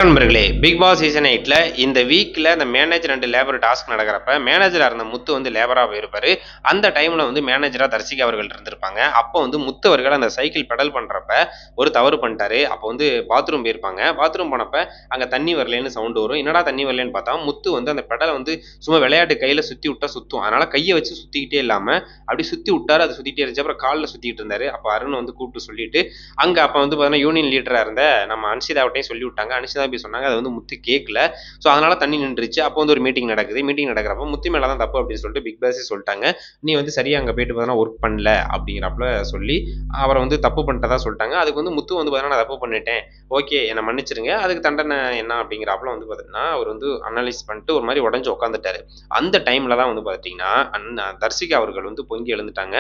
நண்பர்களே, big Boss season 8ல இந்த வீக்ல அந்த மேனேஜர் அண்ட் லேபர் டாஸ்க் நடக்கிறப்ப மேனேஜரா இருந்த முத்து வந்து லேபரா போயிருப்பாரு. அந்த டைம்ல வந்து மேனேஜரா தர்சிகா அவர்கள் இருந்திருப்பாங்க. அப்போ வந்து முத்து அவர்கள் அந்த சைக்கிள் பெடல் பண்றப்ப ஒரு தவறு பண்ணிட்டாரு. அப்போ வந்து பாத்ரூம் போயிருப்பாங்க. பாத்ரூம் போனப்ப அங்க தண்ணி வரலேன்னு சவுண்ட் வரும். என்னடா தண்ணி வரலேன்னு பார்த்தா முத்து வந்து அந்த பெடல வந்து சும்மா விளையாட்டு கையில சுத்தி விட்டா சுத்தும். அதனால கைய வச்சு சுத்திக்கிட்டே இல்லாம அப்படி சுத்தி விட்டாரு. அது சுத்திட்டே இருந்துச்சு. அப்புறம் கால்ல சுத்திட்டு இருந்தாரு. அப்ப அருண் வந்து கூப்பிட்டு சொல்லிட்டு அங்க அப்ப வந்து பார்த்தீங்கன்னா யூனியன் லீடரா இருந்த நம்ம அன்ஷிதாவட்டையும் சொல்லி விட்டாங்க. அன்ஷிதா போய் சொன்னாங்க. அது வந்து முத்து கேட்கல. ஸோ அதனால தண்ணி நின்றுச்சு. அப்போ வந்து ஒரு மீட்டிங் நடக்குது. மீட்டிங் நடக்கிறப்ப முத்து மேல தான் தப்பு அப்படின்னு சொல்லிட்டு பிக் பாஸே சொல்லிட்டாங்க. நீ வந்து சரியா அங்க போயிட்டு பார்த்தீங்கன்னா ஒர்க் பண்ணல அப்படிங்கிறப்பல சொல்லி அவரை வந்து தப்பு பண்ணிட்டதா சொல்லிட்டாங்க. அதுக்கு வந்து முத்து வந்து பார்த்தீங்கன்னா நான் தப்பு பண்ணிட்டேன். ஓகே என்னை மன்னிச்சிருங்க. அதுக்கு தண்டனை என்ன அப்படிங்கிறப்பல வந்து பார்த்தீங்கன்னா அவர் வந்து அனலைஸ் பண்ணிட்டு ஒரு மாதிரி உடஞ்சு உட்காந்துட்டாரு. அந்த டைம்ல தான் வந்து பார்த்தீங்கன்னா தர்சிகா அவர்கள் வந்து பொங்கி எழுந்துட்டாங்க.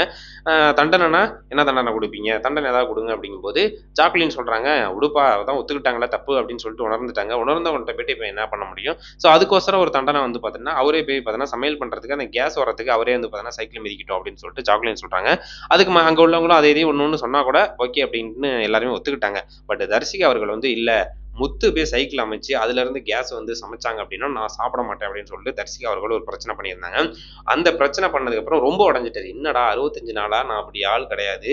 தண்டனைனா என்ன தண்டனை கொடுப்பீங்க? தண்டனை ஏதாவது கொடுங்க அப்படிங்கும்போது ஜாக்லின் சொல்றாங்க, "உடுப்பா அதான் ஒத்துக்கிட்டாங்களா தப்பு" அப்படின்னு சொல்லிட்டு உணர்ந்துட்டாங்க. உணர்ந்தவன்ட்ட போயிட்டு இப்ப என்ன பண்ண முடியும்? ஸோ அதுக்கோசரம் ஒரு தண்டனை வந்து பார்த்தீங்கன்னா, அவரே போய் பார்த்தீங்கன்னா சமையல் பண்றதுக்கு அந்த கேஸ் வரதுக்கு அவரே வந்து பார்த்தீங்கன்னா சைக்கிள் மிதிக்கட்டும் அப்படின்னு சொல்லிட்டு ஜாக்லின் சொல்றாங்க. அதுக்கு அங்க உள்ளவங்களும் அதே இதையும் ஒண்ணு ஒண்ணு சொன்னா கூட ஓகே அப்படின்னு எல்லாருமே ஒத்துக்கிட்டாங்க. பட் தர்சிகா அவர்கள் வந்து இல்ல முத்து போய் சைக்கிள் அமைச்சு அதுல இருந்து கேஸ் வந்து சமைச்சாங்க அப்படின்னா நான் சாப்பிட மாட்டேன் அப்படின்னு சொல்லிட்டு தர்சிகா அவர்கள் ஒரு பிரச்சனை பண்ணியிருந்தாங்க. அந்த பிரச்சனை பண்ணதுக்கு அப்புறம் ரொம்ப உடஞ்சிட்டாரு. என்னடா 65 நாளா நான் அப்படி ஆள் கிடையாது.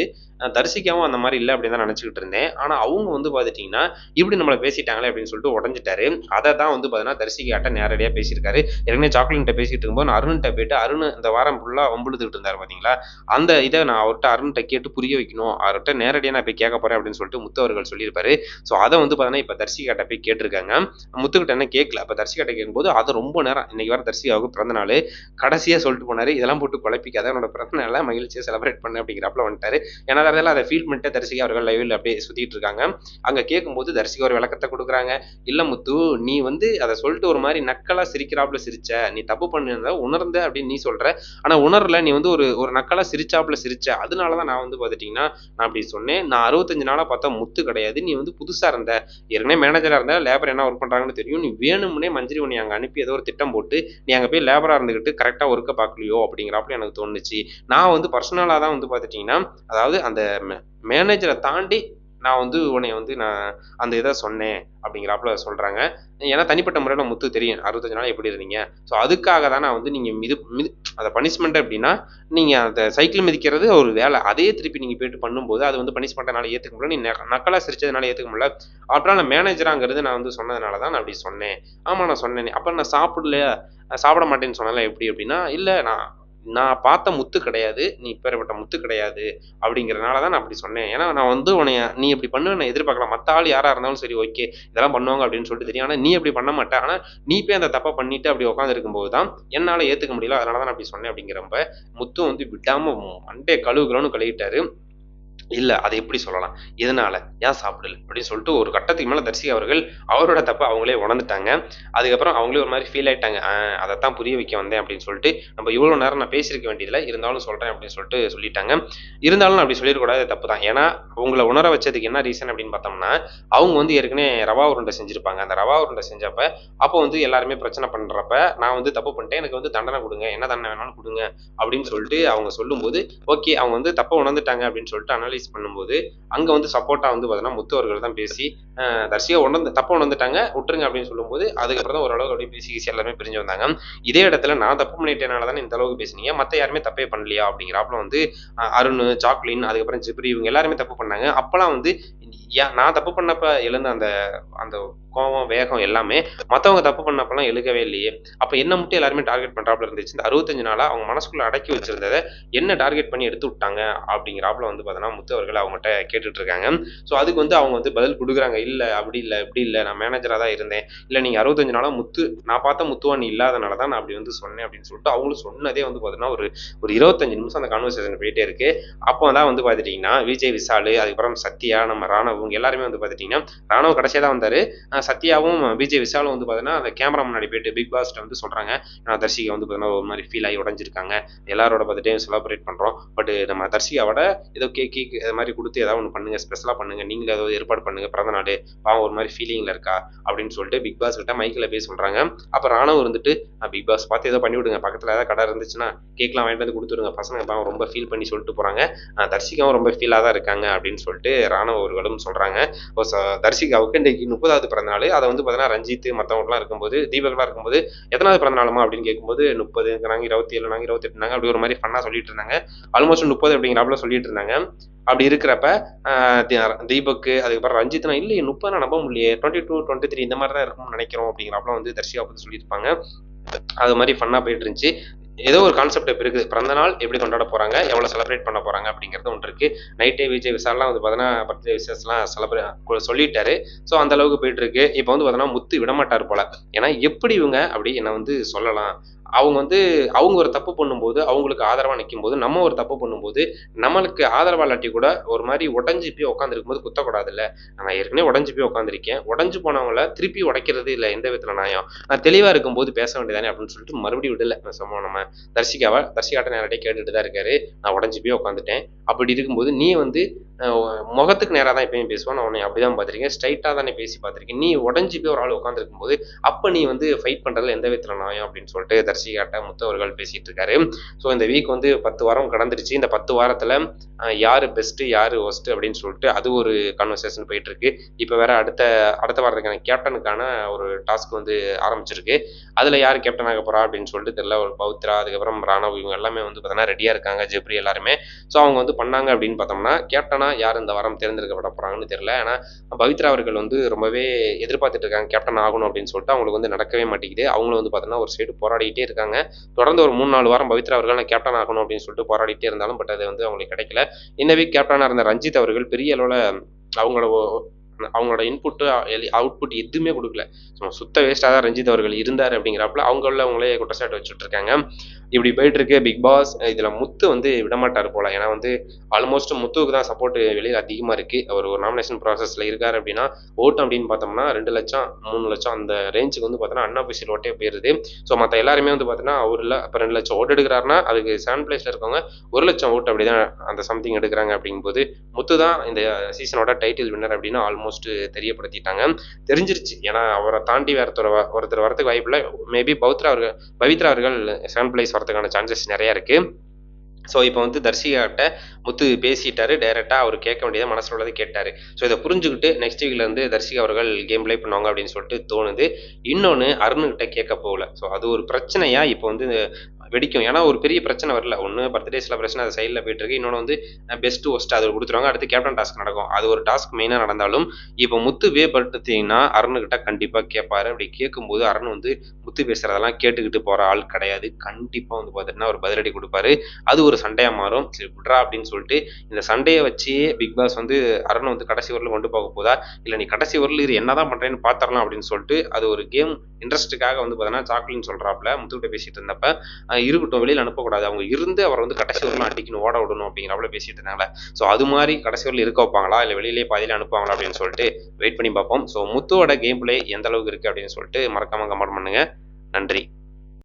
தரிசிக்காவும் அந்த மாதிரி இல்லை அப்படின்னு தான் நினச்சிக்கிட்டு இருந்தேன். ஆனால் அவங்க வந்து பார்த்துட்டிங்கன்னா இப்படி நம்மளை பேசிட்டாங்களே அப்படின்னு சொல்லிட்டு உடஞ்சிட்டாரு. அதை தான் வந்து பார்த்தீங்கன்னா தரிசிகாட்ட நேரடியாக பேசியிருக்காரு. ஏற்கனவே சாக்லின்ட்ட பேசிட்டு இருக்கும்போது நான் அருண்கிட்ட போயிட்டு அருண் இந்த வாரம் ஃபுல்லாக வம்புழுதுகிட்டு இருந்தார் பார்த்தீங்களா, அந்த இதை நான் அவர்கிட்ட அருண்கிட்ட கேட்டு புரிய வைக்கணும், அவர்கிட்ட நேரடியாக நான் போய் கேட்க போறேன் அப்படின்னு சொல்லிட்டு முத்து அவர்கள் சொல்லியிருப்பாரு. ஸோ அதை வந்து பார்த்தீங்கன்னா இப்போ தர்சிகாட்ட போய் கேட்டிருக்காங்க. முத்துக்கிட்ட என்ன கேட்கல. அப்போ தர்சிகாட்ட கேட்கும்போது அதை ரொம்ப நேரம் இன்னைக்கு வர தர்சிகாவுக்கு பிறந்த நாள் கடைசியாக சொல்லிட்டு போனாரு. இதெல்லாம் போட்டு குழப்பிக்காத, என்னோட பிறந்த நாளை மகிழ்ச்சியாக செலிப்ரேட் பண்ணு அப்படிங்கிறப்பல வந்துட்டாரு. ஏன்னா அதை ஃபீல் பண்ணிட்டு தரிசிகா அவர்கள் லைவ்ல அப்படியே சுத்திட்டு இருக்காங்க. அங்க கேட்கும்போது தரிசிகா ஒரு விளக்கத்தை கொடுக்குறாங்க. இல்ல முத்து, நீ வந்து அதை சொல்லிட்டு ஒரு மாதிரி நக்கலா சிரிக்கிறாப்புல சிரிச்ச, நீ தப்பு பண்ணிருந்த உணர்ந்த அப்படின்னு நீ சொல்ற. ஆனா உணரல, நீ வந்து ஒரு ஒரு நக்கலா சிரிச்சாப்புல சிரிச்ச. அதனாலதான் நான் வந்து பாத்துட்டீங்கன்னா நான் அப்படி சொன்னேன். நான் 65 நாளா பார்த்தா முத்து கிடையாது, நீ வந்து புதுசா இருந்த, ஏற்கனவே மேனேஜரா இருந்த, லேபர் என்ன ஒர்க் பண்றாங்கன்னு தெரியும், நீ வேணும்னே மஞ்சரி உன்னை அங்க அனுப்பி ஏதோ ஒரு திட்டம் போட்டு நீ அங்க போய் லேபரா இருந்துகிட்டு கரெக்டா ஒர்க்கை பார்க்கலையோ அப்படிங்கிறப்பல எனக்கு தோணுச்சு. நான் வந்து பர்சனலா தான் வந்து பாத்துட்டீங்கன்னா அதாவது அந்த மேனேஜரை தாண்டி நான் வந்து உன்னை வந்து நான் அந்த இதை சொன்னேன் அப்படிங்கிறாப்புல சொல்றாங்க. ஏன்னா தனிப்பட்ட முறையில் முத்து தெரியும் 65 நாள் எப்படி இருந்தீங்க. ஸோ அதுக்காக தான் நான் வந்து நீங்க அதை பனிஷ்மெண்ட் அப்படின்னா நீங்க அந்த சைக்கிள் மிதிக்கிறது ஒரு வேலை, அதே திருப்பி நீங்க போயிட்டு பண்ணும்போது அது வந்து பனிஷ்மெண்ட்னால ஏத்துக்க முடியல, நீ நக்கலா சிரிச்சதுனால ஏத்துக்க முடியல. அப்புறம் நான் மேனேஜராங்கிறது நான் வந்து சொன்னதுனால தான் நான் அப்படி சொன்னேன். ஆமா நான் சொன்னேனே, அப்ப நான் சாப்பிட மாட்டேன்னு சொன்னால எப்படி அப்படின்னா, இல்ல நான் நான் பார்த்த முத்து கிடையாது, நீ இப்பேற்பட்ட முத்து கிடையாது அப்படிங்கிறனால தான் நான் அப்படி சொன்னேன். ஏன்னா நான் வந்து உன்னைய நீ இப்படி பண்ணுவேன்னு நான் எதிர்பார்க்கல. மத்த ஆள் யாரா இருந்தாலும் சரி ஓகே, இதெல்லாம் பண்ணுவாங்க அப்படின்னு சொல்லிட்டு தெரியும். ஆனா நீ அப்படி பண்ண மாட்ட. ஆனா நீ போய் அந்த தப்ப பண்ணிட்டு அப்படி உட்கார்ந்திருக்கும்போது தான் என்னால ஏத்துக்க முடியல. அதனால தான் நான் அப்படி சொன்னேன் அப்படிங்கிறப்ப முத்து வந்து விடாம மண்டைய கழுவுகழுவுன்னு கழுவிட்டாரு. இல்ல. அத எப்படி சொல்லலாம்? எதனால? ஏன் சாப்பிடல? அப்படின்னு சொல்லிட்டு ஒரு கட்டத்துக்கு மேல தர்சிகா அவர்கள் அவரோட தப்ப அவங்களே உணர்ந்துட்டாங்க. அதுக்கப்புறம் அவங்களே ஒரு மாரி ஃபீல் ஆயிட்டாங்க. அதத்தான் புரிய வைக்க வந்தேன் அப்படின்னு சொல்லிட்டு, நம்ம இவ்வளோ நேரம் நான் பேசியிருக்க வேண்டியதில்ல. இருந்தாலும் சொல்றேன் அப்படின்னு சொல்லிட்டு சொல்லிட்டாங்க. இருந்தாலும் நான் அப்படி சொல்லிறக்கூடாது, தப்பு தான். ஏன்னா, உங்கள உணர வச்சதுக்கு என்ன ரீசன் அப்படின்னு பார்த்தோம்னா, அவங்க வந்து ஏற்கனவே ரவா உருண்டை செஞ்சிருப்பாங்க. அந்த ரவா உருண்டை செஞ்சப்ப, அப்போ வந்து எல்லாருமே பிரச்சனை பண்றப்ப, நான் வந்து தப்பு பண்ணிட்டேன். எனக்கு வந்து தண்டனை குடுங்க. என்ன தண்டனை வேணாலும் குடுங்க அப்படின்னு சொல்லிட்டு அவங்க சொல்லும்போது, ஓகே அவங்க வந்து தப்ப உணர்ந்துட்டாங்க அப்படின்னு சொல்லிட்டு அனலைஸ் பண்ணும்போது, அங்க வந்து சப்போர்ட்டா வந்து பார்த்தீங்கன்னா, முத்து அவர்கள் தான் பேசி, தர்ஷிகா தப்ப உணர்ந்துட்டாங்க, விட்டுருங்க அப்படின்னு சொல்லும்போது, அதுக்கப்புறம் தான் ஓரளவுக்கு அப்படியே பேசி கீசி எல்லாருமே பிரிஞ்சு வந்தாங்க. இதே இடத்துல நான் தப்பு பண்ணிட்டேனால தானே இந்த அளவுக்கு பேசுனீங்க. மத்த யாருமே தப்பே பண்ணலையா? அப்படிங்கிறாப்புல வந்து அருண், சாக்லின், அதுக்கப்புறம் ஜிப்ரி இவங்க எல்லாருமே தப்பு பண்ணாங்க. அப்பலாம் வந்து நான் தப்பு பண்ணப்ப எழுந்த அந்த அந்த கோவம், வேகம் எல்லாமே மத்தவங்க தப்பு பண்ணப்பலாம் எழுகவே இல்லையே. அப்ப என்ன மட்டும் எல்லாருமே டார்கெட் பண்றாப்புல இருந்துச்சு. இந்த 65 நாளா அவங்க மனசுக்குள்ள அடக்கி வச்சிருந்தத என்ன டார்கெட் பண்ணி எடுத்து விட்டாங்க அப்படிங்கிறாப்புல வந்து பார்த்தீங்கன்னா, முத்து அவர்கள் அவங்கட்ட கேட்டுட்டு இருக்காங்க. ஸோ அதுக்கு வந்து அவங்க வந்து பதில் குடுக்குறாங்க. இல்ல அப்படி இல்ல, இப்படி இல்ல. நான் மேனேஜரா தான் இருந்தேன். இல்ல நீங்க 65 நாளா நான் பார்த்த முத்துவா நீ இல்லாதனால தான் நான் அப்படி வந்து சொன்னேன் அப்படின்னு சொல்லிட்டு அவங்களும் சொன்னதே வந்து பார்த்தீங்கன்னா, ஒரு ஒரு 25 நிமிஷம் அந்த கான்வர்சேஷன் போயிட்டே இருக்கு. அப்போ தான் வந்து பார்த்துட்டீங்கன்னா, விஜய் விஷாலு, அதுக்கப்புறம் சத்யா, நம்ம ராணவ் இவங்க எல்லாருமே வந்து பார்த்துட்டீங்கன்னா, ராணவ் கடைசியா தான் வந்தாரு. சத்யாவும் விஜய் விஷாலும் வந்து பார்த்தீங்கன்னா, அந்த கேமரா முன்னாடி போயிட்டு பிக் பாஸ்ட்ட வந்து சொல்றாங்க. தர்ஷிகா வந்து பார்த்தீங்கன்னா, ஒரு மாதிரி ஃபீல் ஆகி உடைஞ்சிருக்காங்க. எல்லாரோட பர்த்டேயும் செலிப்ரேட் பண்றோம். பட் நம்ம தர்ஷிகாவோட ஏதோ கேக் இது மாதிரி குடுத்து ஏதாவது ஒண்ணு பண்ணுங்க, ஸ்பெஷலா பண்ணுங்க. நீங்களே ஏதாவது ஏற்பாடு பண்ணுங்க. பிறந்த நாளு, பாவம் ஒரு மாதிரி ஃபீலிங்ல இருக்கா அப்படின்னு சொல்லிட்டு பிக் பாஸ் கிட்ட மைக்ல போய் சொல்றாங்க. அப்ப ராணவ் இருந்துட்டு, பிக் பாஸ் பார்த்து ஏதோ பண்ணி விடுங்க. பக்கத்துல ஏதாவது கடை இருந்துச்சுன்னா கேக்லாம் வாங்கிட்டு வந்து குடுத்துருங்க. பசங்க பாவம் ரொம்ப ஃபீல் பண்ணி சொல்லிட்டு போறாங்க. தர்ஷிகாவும் ரொம்ப ஃபீலா தான் இருக்காங்க அப்படின்னு சொல்லிட்டு ராணவ் அவர்களும் சொல்றாங்க. தர்ஷிகாவுக்கு இன்னைக்கு 30வது பிறந்த பிறந்தநாள். அதை வந்து பார்த்தீங்கன்னா ரஞ்சித் மற்றவங்கலாம் இருக்கும்போது, தீபக்லாம் இருக்கும்போது எத்தனாவது பிறந்தநாளுமா அப்படின்னு கேட்கும்போது 30 நாங்கள் 27 நாங்கள் 28 அப்படி ஒரு மாதிரி ஃபன்னாக சொல்லிட்டு இருந்தாங்க. ஆல்மோஸ்ட் 30 அப்படிங்கிறாப்புல சொல்லிட்டு இருந்தாங்க. அப்படி இருக்கிறப்ப தீபக் அதுக்கப்புறம் ரஞ்சித்னா இல்லையே 30 நம்ப முடியலையே 22 23 இந்த மாதிரி தான் இருக்கும்னு நினைக்கிறோம் அப்படிங்கிறாப்புல வந்து தர்ஷிகா பற்றி சொல்லியிருப்பாங்க. அது மாதிரி ஃபன்னாக போயிட்டு இருந்துச்சு. ஏதோ ஒரு கான்செப்ட் இப்போ இருக்குது. பிறந்த நாள் எப்படி கொண்டாட போகிறாங்க, எவ்வளோ செலிப்ரேட் பண்ண போகிறாங்க அப்படிங்கிறது ஒன்று இருக்குது. நைட்டே விஜய் விஷால்லாம் வந்து பார்த்தீங்கன்னா பர்த்டே விஷஸ்லாம் சொல்லிட்டாரு. ஸோ அந்த அளவுக்கு போயிட்டு இருக்கு. இப்போ வந்து பார்த்தீங்கன்னா முத்து விடமாட்டார் போல. ஏன்னா எப்படி இவங்க அப்படி என்னை வந்து சொல்லலாம், அவங்க வந்து அவங்க ஒரு தப்பு பண்ணும்போது அவங்களுக்கு ஆதரவாக நிற்கும்போது, நம்ம ஒரு தப்பு பண்ணும்போது நம்மளுக்கு ஆதரவா இல்லாட்டி கூட ஒரு மாதிரி உடஞ்சி போய் உட்காந்துருக்கும்போது குத்தக்கூடாதுல்ல. நான் ஏற்கனவே உடஞ்சி போய் உட்காந்துருக்கேன். உடஞ்சு போனவங்கள திருப்பி உடைக்கிறது இல்லை எந்த விதத்தில் நியாயம். நான் தெளிவாக இருக்கும்போது பேச வேண்டியதானே அப்படின்னு சொல்லிட்டு மறுபடியும் விடல. சம்பவம் நம்ம தர்ஷிகாட்ட நேரடியாக கேட்டுட்டு தான் இருக்காரு. நான் உடஞ்சி போய் உட்காந்துட்டேன். அப்படி இருக்கும்போது நீ வந்து முகத்துக்கு நேராக தான் எப்பயும் பேசுவேன். நான் உன்னை அப்படிதான் பார்த்துருக்கேன். ஸ்ட்ரைட்டாக தானே பேசி பார்த்துருக்கேன். நீ உடஞ்சி போய் ஒரு ஆள் உட்காந்துருக்கும் போது அப்போ நீ வந்து ஃபைட் பண்ணுறதுல எந்த விதத்தில் நியாயம் அப்படின்னு சொல்லிட்டு தர்ஷிகாட்ட முத்து அவர்கள் பேசிட்டு இருக்காரு. ஸோ இந்த வீக் வந்து 10 வாரம் கடந்துருச்சு. இந்த 10 வாரத்தில் யார் பெஸ்ட்டு யார் ஒஸ்ட்டு அப்படின்னு சொல்லிட்டு அது ஒரு கான்வர்சேஷன் போயிட்டு இருக்கு. இப்போ வேற அடுத்த வாரத்துக்கான கேப்டனுக்கான ஒரு டாஸ்க் வந்து ஆரம்பிச்சிருக்கு. அதில் யார் கேப்டன் ஆக போறா அப்படின்னு சொல்லிட்டு தெரியல. ஒரு பவித்ரா அதுக்கப்புறம் ராணவ் இவங்க எல்லாமே வந்து பார்த்தீங்கன்னா ரெடியாக இருக்காங்க. ஜெப்ரி எல்லாருமே. ஸோ அவங்க வந்து பண்ணாங்க அப்படின்னு பார்த்தோம்னா கேப்டனா யார் இந்த வாரம் தேர்ந்தெடுக்கப்பட போறாங்கன்னு தெரியல. ஏன்னா பவித்ரா அவர்கள் வந்து ரொம்பவே எதிர்பார்த்துட்டு இருக்காங்க கேப்டன் ஆகணும் அப்படின்னு சொல்லிட்டு. அவங்களுக்கு வந்து நடக்கவே மாட்டேங்குது. அவங்களும் வந்து பார்த்தீங்கன்னா ஒரு சைடு போராடிட்டே இருக்காங்க. தொடர்ந்து ஒரு 3-4 வாரம் பவித்ரா அவர்கள் நான் கேப்டன் ஆகணும் அப்படின்னு சொல்லிட்டு போராடிட்டே இருந்தாலும் பட் அது வந்து அவங்களுக்கு கிடைக்கல. இந்த வீக் கேப்டனாக இருந்த ரஞ்சித் அவர்கள் பெரிய அளவில் அவங்களோட இன்புட்டு அவுட்புட் எதுவுமே கொடுக்கல. சுத்த வேஸ்ட்டாக தான் ரஞ்சித் அவர்கள் இருந்தார் அப்படிங்கிறப்பல அவங்களே குற்றச்சாட்டு வச்சுட்டு இருக்காங்க. இப்படி போயிட்டு இருக்கு பிக் பாஸ். இதில் முத்து வந்து விடமாட்டார் போல. ஏன்னா வந்து ஆல்மோஸ்ட் முத்துவுக்கு தான் சப்போர்ட் வெளியில் அதிகமாக இருக்குது. அவர் ஒரு நாமினேஷன் ப்ராசஸில் இருக்கார் அப்படின்னா ஓட்டு அப்படின்னு பார்த்தோம்னா 2 லட்சம் 3 லட்சம் அந்த ரேஞ்சுக்கு வந்து பார்த்தோன்னா அன்அஃபிஷியல் ஓட்டே போயிருது. ஸோ மற்ற எல்லாருமே வந்து பார்த்தீங்கன்னா அவர் இல்லை இப்போ 2 லட்சம் ஓட்டு எடுக்கிறாருன்னா அதுக்கு 7 பிளேஸில் இருக்கவங்க 1 லட்சம் ஓட்டு அப்படி தான் அந்த சம்திங் எடுக்கிறாங்க. அப்படிங்கும்போது முத்து தான் இந்த சீசனோட டைட்டில் வின்னர் அப்படின்னு ஆல்மோஸ்ட் தெரியப்படுத்திட்டாங்க. தெரிஞ்சிருச்சு. ஏன்னா அவரை தாண்டி வேற ஒருத்தர் வரதுக்கு வாய்ப்பு இல்லை. மேபி பவித்ரா அவர்கள் 7 பிளேஸ் வரதுக்கான சான்சஸ் நிறையா இருக்குது. ஸோ இப்போ வந்து தர்ஷிகாட்ட முத்து பேசிட்டாரு. டைரெக்டாக அவர் கேட்க வேண்டியதை மனசில் உள்ளதை கேட்டார். ஸோ இதை புரிஞ்சுக்கிட்டு நெக்ஸ்ட் வீக்லேருந்து தர்ஷிகா அவர்கள் கேம் ப்ளே பண்ணுவாங்க அப்படின்னு சொல்லிட்டு தோணுது. இன்னொன்று அருண்கிட்ட கேட்க போகல. ஸோ அது ஒரு பிரச்சனையாக இப்போ வந்து வெடிக்கும். ஏன்னா ஒரு பெரிய பிரச்சனை வரல. ஒன்று பர்த்டே செலிப்ரேஷன் அது சைடில் போயிட்டு இருக்கு. இன்னொன்று வந்து பெஸ்ட் ஒஸ்ட் அது கொடுத்துருவாங்க. அடுத்து கேப்டன் டாஸ்க் நடக்கும். அது ஒரு டாஸ்க் மெயினாக நடந்தாலும் இப்போ முத்து படுத்தீங்கன்னா அருணுகிட்ட கண்டிப்பாக கேட்பாரு. அப்படி கேட்கும்போது அருண் வந்து முத்து பேசுறதெல்லாம் கேட்டுக்கிட்டு போகிற ஆள் கிடையாது. கண்டிப்பாக வந்து பார்த்தீங்கன்னா ஒரு பதிலடி கொடுப்பாரு. அது ஒரு சண்டையாக மாறும். சரி விட்றா அப்படின்னு சொல்லிட்டு இந்த சண்டையை வச்சு பிக் பாஸ் வந்து அருண் வந்து கடைசி வரல கொண்டு போக போதா இல்லை நீ கடைசி வரல இது என்னதான் பண்ணுறேன்னு பார்த்துடலாம் அப்படின்னு சொல்லிட்டு அது ஒரு கேம் இன்ட்ரெஸ்ட்டுக்காக வந்து பார்த்தீங்கன்னா சாக்லின்னு சொல்கிறாப்புல முத்துக்கிட்ட பேசிட்டு இருந்தப்ப இருக்கட்டும் வெளியில் அனுப்பக்கூடாது. அவங்க இருந்து அவர் வந்து கடைசி வரலாம் அடிக்கணும் ஓட விடணும் அப்படிங்கிறப்பல பேசிட்டு இருந்தாங்க. ஸோ அது மாதிரி கடைசி வரல இருக்க வைப்பாங்களா இல்லை வெளியிலேயே பாதியில அனுப்புவாங்களா அப்படின்னு சொல்லிட்டு வெயிட் பண்ணி பார்ப்போம். ஸோ முத்துவோட கேம் பிளே எந்த அளவுக்கு இருக்குது அப்படின்னு சொல்லிட்டு மறக்காம கமெண்ட் பண்ணுங்க. நன்றி.